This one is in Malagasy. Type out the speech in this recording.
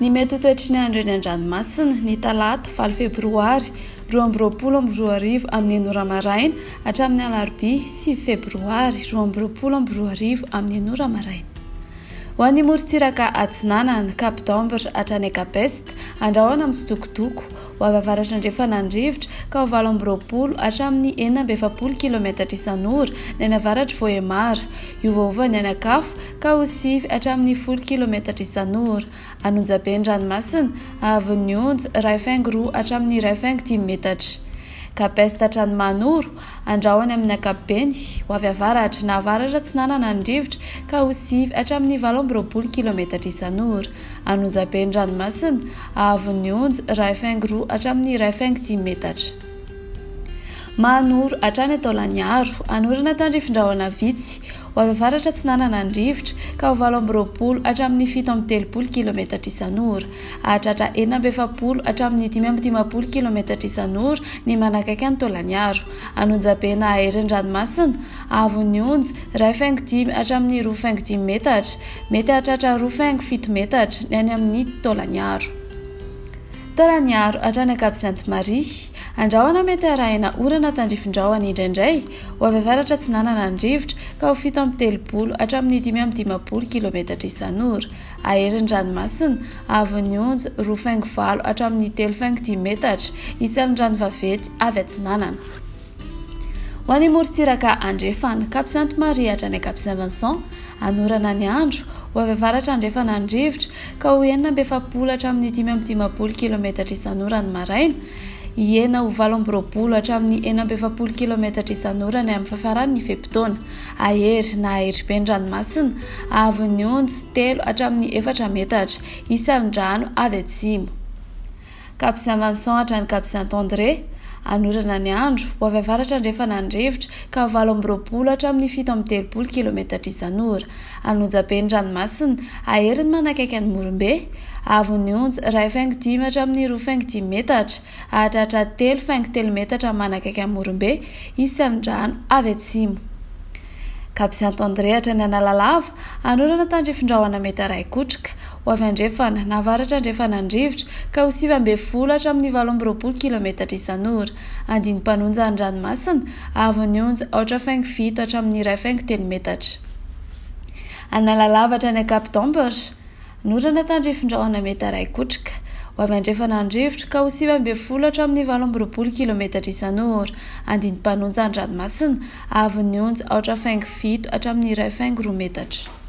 Ny mety ho toetry ny andro eny an-dranomasina ny talata 7 febroary 2024 amin'ny 9 ora maraina hatramin'ny alarobia 7 febroary 2024 amin'ny 9 ora maraina. Ho an'ny morontsiraka Atsinanana, Cap d'Ambre hatrany Capest, andrahoana amin'ny Sitokotoko, ho avy avaratra andrefana andrivotra ka ho 20 hatramin'ny 440 km isan'ora ny any avaratra Voemara, iovaova ny anakafo ka ho 9 hatramin'ny 10 km isan'ora. Anonjabe-dranomasina, avy onja 2 hatramin'ny 2 metatra. Capest hatrany Manoro, andrahoany amin'ny ankapobeny, ho avy avaratra na avaratra Atsinanana andrivotra ka ho 9 hatramin'ny 20 km isan'ora. Anonjabe-dranomasina, avy onja 2 hatramin'ny 2 metatra. Manoro hatrany Taolagnaro, anorana tandrifindrahona vitsy, ho avy avaratra Atsinanana andrivotra ka ho 20 hatramin'ny 7 km isan'ora. Ahatratra 40 hatramin'ny 5 km isan'ora ny manakaiky any Taolagnaro. Anonjabena aerin-dranomasina, avy onja 2 hatramin'ny 2 metatra, mety hahatratra 2 metatra ny any amin'ny Taolagnaro. Taolagnaro hatrany Cap-Sainte-Marie, andrahoana mety arahina orana tandrifindrahona indraindray, ho avy avaratra Atsinanana andrivotra ka ho 7 hatramin'ny 5 km isan'ora. Aerin-dranomasina, avy onja 2 hatramin'ny 3 metatra isan'ny ranovaventy avy Atsinanana. Ho an'ny morontsiraka andrefana, Cap-Sainte-Marie hatrany Cap-Saint-Vincent, anorana ny andro, ho avy avaratra andrefana andrivotra ka ho 40 hatramin'ny 5 km isan'ora ny maraina, ho 20 hatramin'ny 40 km isan'ora ny amin'ny fahafarany ny fe-potoana. Ahery na ahery-ben-dranomasina, avy onja 3 hatramin'ny 4 metatra isan'ny rano avy atsimo. Cap-Saint-Vincent hatrany Cap-Saint-André, anorana ny andro, ho avy avaratra andrefana andrivotra ka ho 20 hatramin'ny 17 km isan'ora. Anonjabe-dranomasina, ahery ny manakaiky any Morombe, avy onja 2 hatramin'ny 2 metatra, ahatratra 3 metatra manakaiky any Morombe isan'ny rano avy atsimo. Cap-Saint-André hatrany Analalava, anorana tandrifindrahona mety araikotroka, ho avy andrefana na avaratra andrefana andrivotra ka ho 9 hatramin'ny 20 km isan'ora. Andinim-panonja ny ranomasina, avy onja 7 hatramin'ny 2 metatra. Analalava hatrany Cap d'Ambre, anorana tandrifindrahona mety araikotroka, ho avy andrefana andrivotra ka ho 9 hatramin'ny 20 km isan'ora. Andinim-panonja ny ranomasina, avy onja 7 hatramin'ny 2 metatra.